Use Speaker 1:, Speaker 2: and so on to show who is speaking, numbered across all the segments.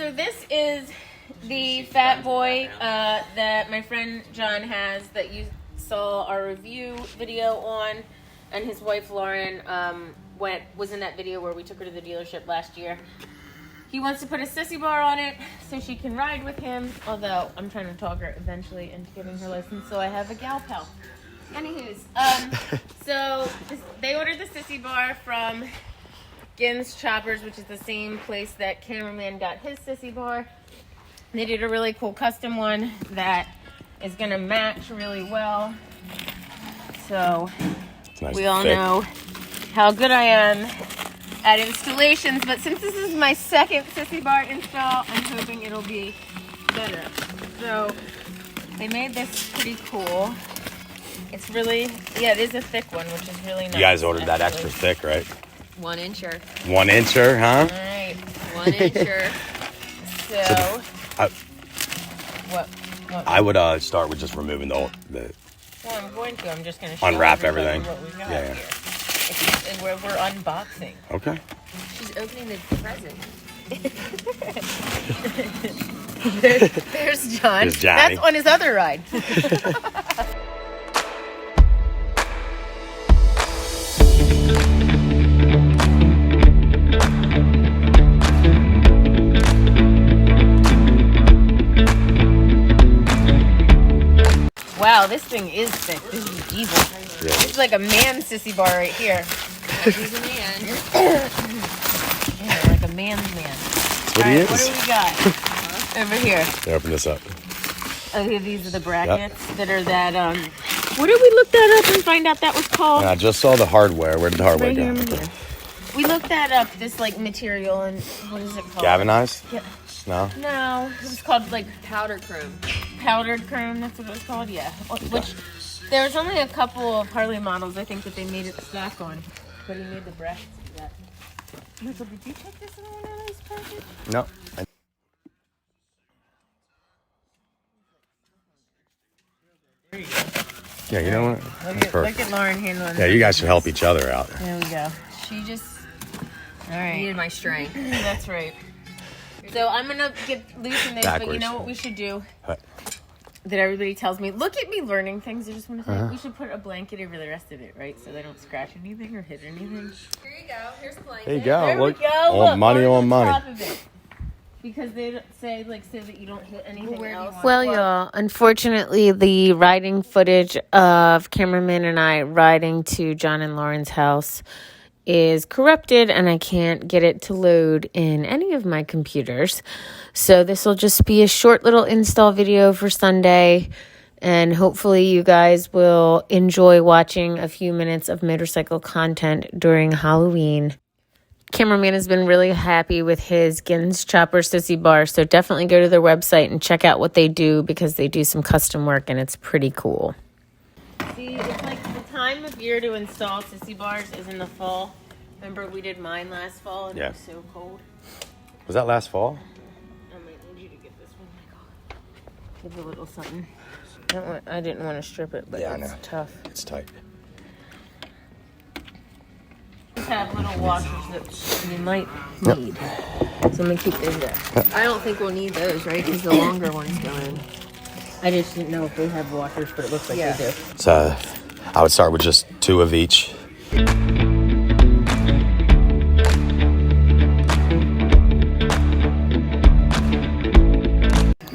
Speaker 1: So this is the Fat Boy that my friend John has that you saw our review video on, and his wife Lauren was in that video where we took her to the dealership last year. He wants to put a sissy bar on it so she can ride with him, although I'm trying to talk her eventually into getting her license so I have a gal pal. Anywho's, so they ordered the sissy bar from Ginz Choppers, which is the same place that Cameraman got his sissy bar. They did a really cool custom one that is going to match really well. So nice we all know how good I am at installations, but since this is my second sissy bar install, I'm hoping it'll be better. So they made this pretty cool. It's really, it is a thick one, which is really nice.
Speaker 2: You guys ordered that extra thick, right?
Speaker 3: 1 incher.
Speaker 2: 1 incher, huh?
Speaker 1: All right.
Speaker 3: 1 incher.
Speaker 1: What?
Speaker 2: I would start with just removing the.
Speaker 1: Well, I'm going to. I'm just going to show
Speaker 2: unwrap everything.
Speaker 1: What we got
Speaker 2: yeah.
Speaker 1: Here. And we're unboxing.
Speaker 2: Okay.
Speaker 3: She's opening the present.
Speaker 1: There's John.
Speaker 2: There's Johnny.
Speaker 1: That's on his other ride. Wow, this thing is thick. This is evil. Yeah. This is like a man sissy bar right here.
Speaker 3: He's a man.
Speaker 1: Yeah, like a man's man.
Speaker 2: That's what he is.
Speaker 1: What do we got over here?
Speaker 2: Yeah, open this up.
Speaker 1: Okay, these are the brackets that are that. Where did we look that up and find out that was called?
Speaker 2: I just saw the hardware. Where did the hardware go?
Speaker 1: Here. We looked that up. This like material and what is it called?
Speaker 2: Galvanized?
Speaker 1: Yeah.
Speaker 2: No.
Speaker 1: No, it was called like
Speaker 3: powdered chrome.
Speaker 1: Powdered chrome. That's what it was called. Yeah. Which there was only a couple of Harley models I think that they made it stack on, but he made the brackets for that. Michael, did you check this in one of those packets?
Speaker 2: No.
Speaker 1: There you go.
Speaker 2: Yeah, you know what?
Speaker 1: Look at Lauren handling.
Speaker 2: Yeah, you guys should help each other out.
Speaker 1: There we go. She just. All right.
Speaker 3: Needed my strength.
Speaker 1: That's right. So I'm gonna get loosen this, but you know what we should do?
Speaker 2: What?
Speaker 1: That everybody tells me. Look at me learning things. I just want to say we should put a blanket over the rest of it, right? So they don't scratch anything or hit anything.
Speaker 3: Here you go. Here's the blanket.
Speaker 2: There you go.
Speaker 1: There
Speaker 2: Look,
Speaker 1: we go.
Speaker 2: all
Speaker 1: Look,
Speaker 2: money on money.
Speaker 1: Top of it. Because they say so that you don't hit anything else.
Speaker 4: Well, y'all, unfortunately, the riding footage of Cameraman and I riding to John and Lauren's house is corrupted, and I can't get it to load in any of my computers. So this will just be a short little install video for Sunday, and hopefully you guys will enjoy watching a few minutes of motorcycle content during Halloween. Cameraman has been really happy with his Ginz Choppers sissy bar, so definitely go to their website and check out what they do, because they do some custom work and it's pretty cool.
Speaker 1: See, it's like the time of year to install sissy bars is in the fall. Remember we did mine last fall and it was so cold.
Speaker 2: Was that last fall?
Speaker 1: I might need you to get this one, Michael. Give a little something. I didn't want to strip it, but it's tough.
Speaker 2: It's tight.
Speaker 1: Just have little washers that you might need. So I'm going to keep those there.
Speaker 3: I don't think we'll need those, right? Because the longer ones go in.
Speaker 1: I just didn't know if they have washers, but it looks like they do.
Speaker 2: So I would start with just 2 of each. You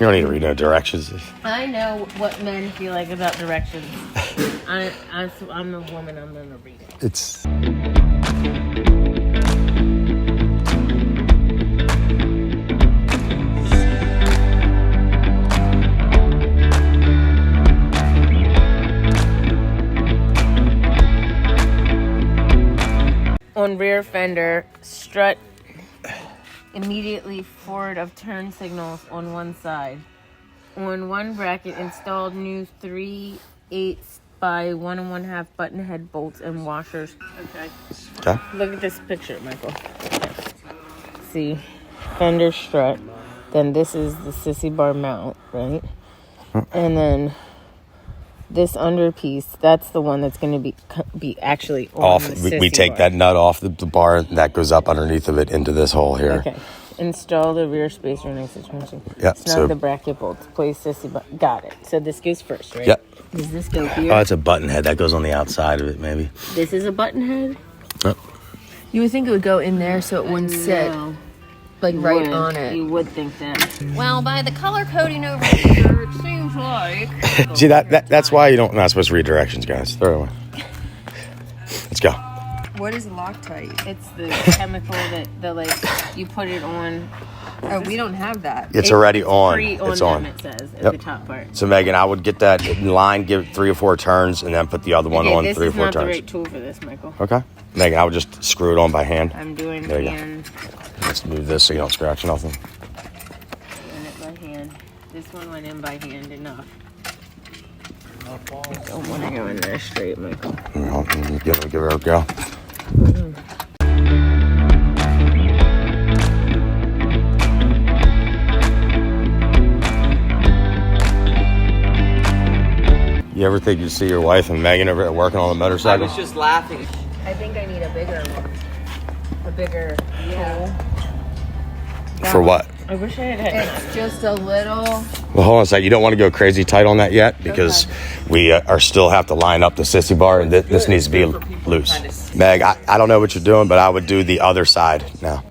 Speaker 2: don't need to read no directions.
Speaker 1: I know what men feel like about directions. I'm a woman, I'm going to read it.
Speaker 2: It's...
Speaker 1: On rear fender, strut immediately forward of turn signals on one side. On one bracket, installed new 3/8 by 1 1/2 button head bolts and washers. Okay. Look at this picture, Michael. See, fender strut. Then this is the sissy bar mount, right? And then this underpiece, that's the one that's going to be actually on
Speaker 2: off.
Speaker 1: The
Speaker 2: We take
Speaker 1: bar.
Speaker 2: that nut off the bar, and that goes up underneath of it into this hole here.
Speaker 1: Okay.
Speaker 4: Install the rear spacer next to transmission.
Speaker 2: Yeah,
Speaker 4: Snug
Speaker 2: so-
Speaker 4: the bracket bolts. Place Sissy button. Got it. So this goes first, right?
Speaker 2: Yep.
Speaker 4: Does this go here?
Speaker 2: Oh, it's a button head that goes on the outside of it, maybe.
Speaker 4: This is a button head?
Speaker 2: Yep.
Speaker 3: You would think it would go in there so it wouldn't sit like
Speaker 4: You
Speaker 3: right
Speaker 4: would.
Speaker 3: on it.
Speaker 4: You would think that.
Speaker 3: Well, by the color coding over here, it seems like.
Speaker 2: See, that's why you're not supposed to read directions, guys. Throw it away. Let's go.
Speaker 3: What is Loctite?
Speaker 4: It's the chemical that you put it on.
Speaker 3: Oh, we don't have that.
Speaker 2: It's already on.
Speaker 4: Free on
Speaker 2: It's
Speaker 4: them,
Speaker 2: on.
Speaker 4: it says, at
Speaker 2: Yep.
Speaker 4: the top part.
Speaker 2: So, Megan, I would get that in line, give it 3 or 4 turns, and then put the other one on
Speaker 4: this
Speaker 2: 3 or
Speaker 4: is
Speaker 2: 4
Speaker 4: not
Speaker 2: turns.
Speaker 4: the right tool for this, Michael.
Speaker 2: Okay. Megan, I would just screw it on by hand.
Speaker 4: I'm doing
Speaker 2: There you go.
Speaker 4: hand.
Speaker 2: Let's move this so you don't scratch nothing.
Speaker 4: Doing it by hand. This one went in by hand enough. I don't want to go in there straight, Michael.
Speaker 2: Give her a go. You ever think you'd see your wife and Megan over there working on a
Speaker 5: I
Speaker 2: motorcycle?
Speaker 5: was just laughing.
Speaker 3: I think I need a bigger one.
Speaker 4: A bigger tool.
Speaker 2: For what?
Speaker 4: I wish I had.
Speaker 3: It's just a little.
Speaker 2: Well, hold on a sec. You don't want to go crazy tight on that yet because we are still have to line up the sissy bar, and this needs to be loose. Meg, I don't know what you're doing, but I would do the other side now.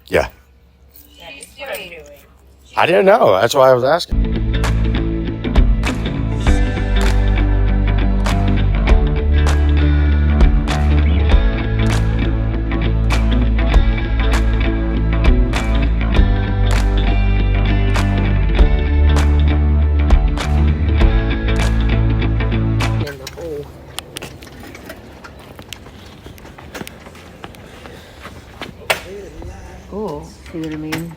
Speaker 2: Yeah. I didn't know. That's why I was asking.
Speaker 4: Oh, see what I mean?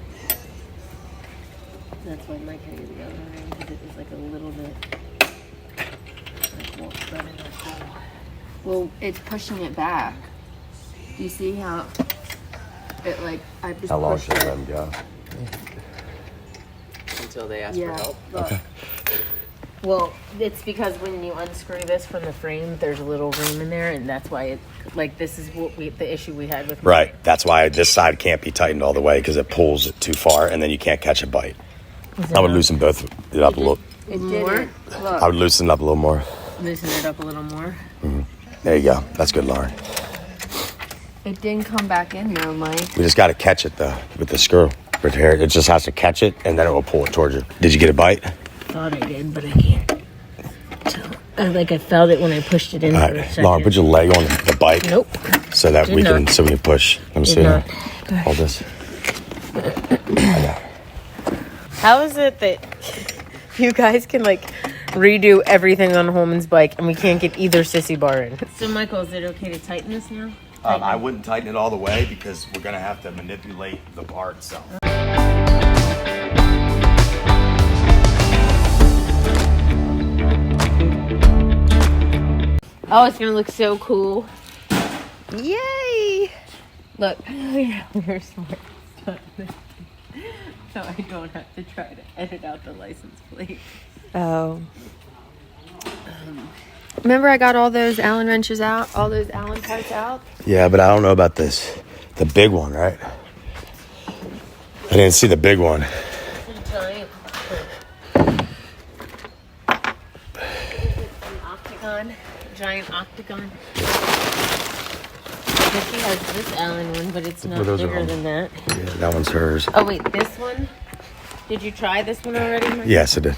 Speaker 4: That's why Mike had to go around because it was like a little bit. Like, won't run in the hole.
Speaker 3: Well, it's pushing it back. Do you see how it like I just
Speaker 2: How long
Speaker 3: pushed
Speaker 2: should I
Speaker 3: it?
Speaker 2: let him go?
Speaker 5: Until they ask
Speaker 3: Yeah.
Speaker 5: for help.
Speaker 4: Look. Well, it's because when you unscrew this from the frame, there's a little room in there, and that's why it. Like this is what the issue we had with.
Speaker 2: Right. That's why this side can't be tightened all the way because it pulls it too far, and then you can't catch a bite. I would loosen both it up a little.
Speaker 3: It
Speaker 4: More?
Speaker 3: didn't. Look.
Speaker 2: I would loosen it up a little more.
Speaker 4: Loosen it up a little more.
Speaker 2: There you go. That's good, Lauren.
Speaker 3: It didn't come back in though, Mike.
Speaker 2: We just got to catch it though with the screw right here. It just has to catch it, and then it will pull it towards you. Did you get a bite?
Speaker 4: Thought I did, but I can't. I felt it when I pushed it in
Speaker 2: All
Speaker 4: for a
Speaker 2: right,
Speaker 4: second.
Speaker 2: Lauren, put your leg on the bike.
Speaker 4: Nope.
Speaker 2: So that
Speaker 4: Did
Speaker 2: we can
Speaker 4: not.
Speaker 2: push. Let me
Speaker 4: Did
Speaker 2: see.
Speaker 4: not.
Speaker 2: Hold this.
Speaker 4: How is it that you guys can redo everything on Holman's bike and we can't get either sissy bar in? So Michael, is it okay to tighten this now?
Speaker 2: I wouldn't tighten it all the way because we're gonna have to manipulate the bar itself.
Speaker 4: Oh, it's gonna look so cool. Yay! Look, we're smart. So I don't have to try to edit out the license plate.
Speaker 3: Oh. Remember I got all those Allen wrenches out? All those Allen parts out?
Speaker 2: Yeah, but I don't know about this. The big one, right? I didn't see the big one.
Speaker 4: Giant. Octagon. Giant octagon. Vicky has this Allen one, but it's not
Speaker 2: Well, those are
Speaker 4: bigger
Speaker 2: all-
Speaker 4: than that.
Speaker 2: Yeah, that one's hers.
Speaker 4: Oh wait, this one? Did you try this one already, Mike?
Speaker 2: Yes, it did.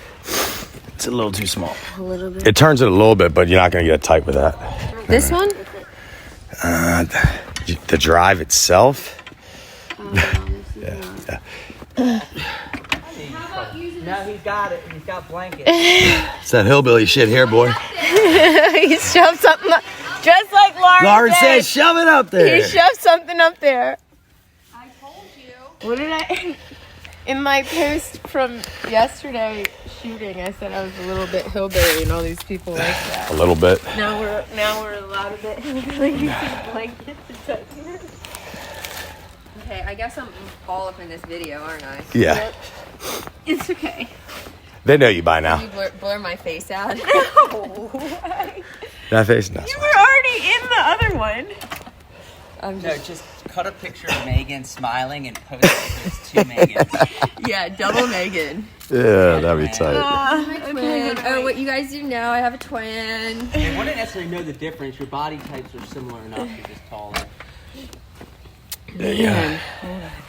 Speaker 2: It's a little too small.
Speaker 4: A little bit.
Speaker 2: It turns it a little bit, but you're not gonna get it tight with that.
Speaker 3: This one?
Speaker 2: The drive itself.
Speaker 5: Now he's got it. He's got blankets.
Speaker 2: It's that hillbilly shit here, boy.
Speaker 4: He shoved something up, just like Lauren
Speaker 2: said, shove it up there.
Speaker 4: He shoved something up there. I told you. What did I? In my post from yesterday shooting, I said I was a little bit hillbilly, and all these people like that.
Speaker 2: A little bit.
Speaker 4: Now we're a lot of bit hillbilly using blankets and touching it.
Speaker 3: Okay, I guess I'm all up in this video, aren't I?
Speaker 2: Yeah.
Speaker 4: It's okay.
Speaker 2: They know you by now.
Speaker 3: You blur my face out.
Speaker 2: That face? No.
Speaker 4: You were already in the other one.
Speaker 3: I'm
Speaker 5: No,
Speaker 3: just
Speaker 5: just cut a picture of Megan smiling and post it to Megan.
Speaker 3: Yeah, double Megan.
Speaker 2: Yeah, that'd be tight.
Speaker 3: Twin. Oh, what you guys do now? I have a twin.
Speaker 5: They wouldn't necessarily know the difference. Your body types are similar enough. You're just taller.
Speaker 2: Yeah.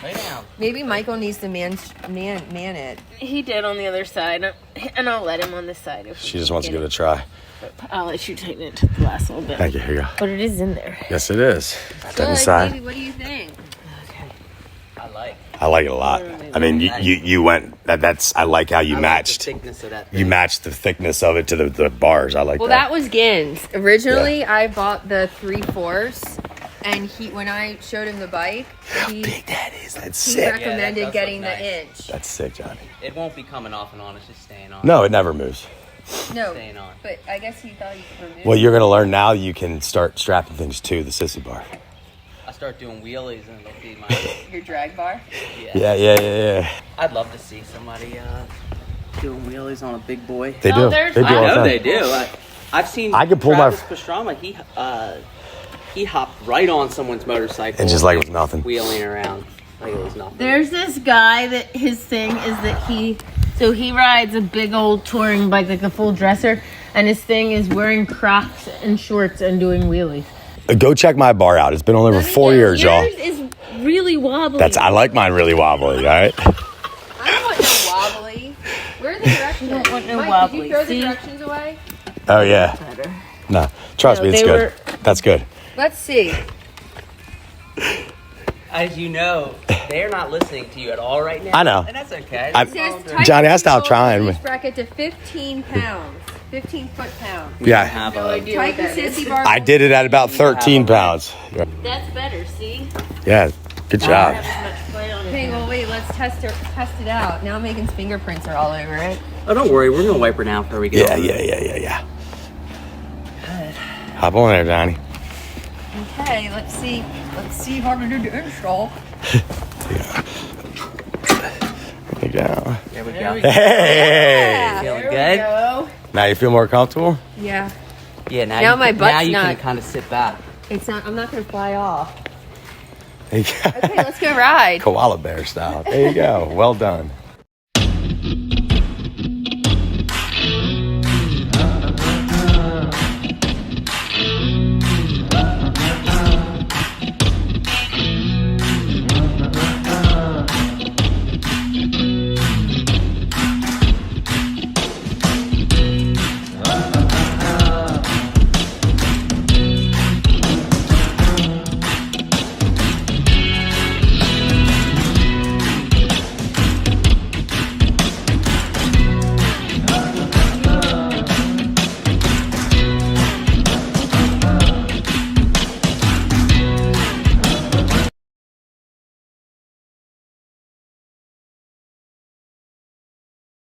Speaker 5: Lay down.
Speaker 3: Maybe Michael needs to man it.
Speaker 1: He did on the other side, and I'll let him on this side. If
Speaker 2: She just wants to give it a try.
Speaker 1: I'll let you tighten it to the last little bit.
Speaker 2: Thank you. Here you go.
Speaker 1: But it is in there.
Speaker 2: Yes, it is.
Speaker 3: Good,
Speaker 2: Inside.
Speaker 3: baby, what do you think?
Speaker 5: I
Speaker 2: like it a lot. I mean, you went. That's. I like how you
Speaker 5: the
Speaker 2: matched.
Speaker 5: thickness of that thing.
Speaker 2: You matched the thickness of it to the bars. I like
Speaker 3: Well,
Speaker 2: that.
Speaker 3: that was Ginz. Originally, I bought the 3/4, and when I showed him the bike, he
Speaker 2: Big that is. That's
Speaker 3: he
Speaker 2: sick.
Speaker 3: recommended
Speaker 5: does
Speaker 3: getting
Speaker 5: look
Speaker 3: the
Speaker 5: nice.
Speaker 3: inch.
Speaker 2: That's sick, Johnny.
Speaker 5: It won't be coming off and on. It's just staying on.
Speaker 2: No, it never moves.
Speaker 3: No,
Speaker 5: Staying on.
Speaker 3: but I guess he thought you could remove.
Speaker 2: Well, you're gonna learn now. You can start strapping things to the sissy bar.
Speaker 5: I start doing wheelies and it'll be my.
Speaker 3: Your drag bar.
Speaker 2: Yeah.
Speaker 5: I'd love to see somebody doing wheelies on a big boy.
Speaker 2: They
Speaker 1: No,
Speaker 2: do.
Speaker 1: there's-
Speaker 2: They do
Speaker 5: I
Speaker 2: all the
Speaker 5: know
Speaker 2: time.
Speaker 5: they do. I've seen.
Speaker 2: I could pull my-
Speaker 5: Travis Pastrana. He hopped right on someone's motorcycle
Speaker 2: And just like it was nothing.
Speaker 5: wheeling around like it was nothing.
Speaker 1: There's this guy that his thing is that he rides a big old touring bike, like a full dresser, and his thing is wearing Crocs and shorts and doing wheelies.
Speaker 2: Go check my bar out. It's been on there for 4 years, y'all.
Speaker 1: Yours is really wobbly.
Speaker 2: I like mine really wobbly. All right.
Speaker 3: I don't want no wobbly. Where are the directions?
Speaker 1: don't want no
Speaker 3: Mike,
Speaker 1: wobbly.
Speaker 3: Did you throw
Speaker 1: See?
Speaker 3: the directions away?
Speaker 2: Oh yeah. No, trust
Speaker 1: No,
Speaker 2: me, it's
Speaker 1: they
Speaker 2: good. That's good.
Speaker 3: Let's see.
Speaker 5: As you know, they're not listening to you at all right now.
Speaker 2: I know.
Speaker 5: And that's okay.
Speaker 2: I-
Speaker 3: It says tighten
Speaker 2: Johnny, I stopped
Speaker 3: control
Speaker 2: trying.
Speaker 3: release bracket to 15 pounds. 15 foot-pounds.
Speaker 2: Yeah.
Speaker 5: have
Speaker 1: No
Speaker 5: a,
Speaker 1: idea what
Speaker 3: Tighten
Speaker 1: that is.
Speaker 3: sissy bar.
Speaker 2: I did it at about 13 pounds.
Speaker 1: That's better. See,
Speaker 2: Yeah. Good
Speaker 1: I
Speaker 2: job.
Speaker 1: don't have as much play on it.
Speaker 3: Okay, well, wait, let's test it out. Now Megan's fingerprints are all over it.
Speaker 5: oh, don't worry. We're going to wipe her down before we get over it.
Speaker 2: Yeah. Hop on there, Johnny.
Speaker 3: Okay, let's see how to do the install.
Speaker 2: There you go.
Speaker 5: There we go.
Speaker 2: Hey.
Speaker 5: Feeling
Speaker 3: There we
Speaker 5: good?
Speaker 3: go.
Speaker 2: Now you feel more comfortable?
Speaker 3: Yeah.
Speaker 5: Yeah, now,
Speaker 3: Now
Speaker 5: you,
Speaker 3: my butt's
Speaker 5: now you can
Speaker 3: not-
Speaker 5: kind of sit back.
Speaker 3: I'm not gonna fly off.
Speaker 2: There you go.
Speaker 3: Okay, let's go ride.
Speaker 2: Koala bear style. There you go. Well done.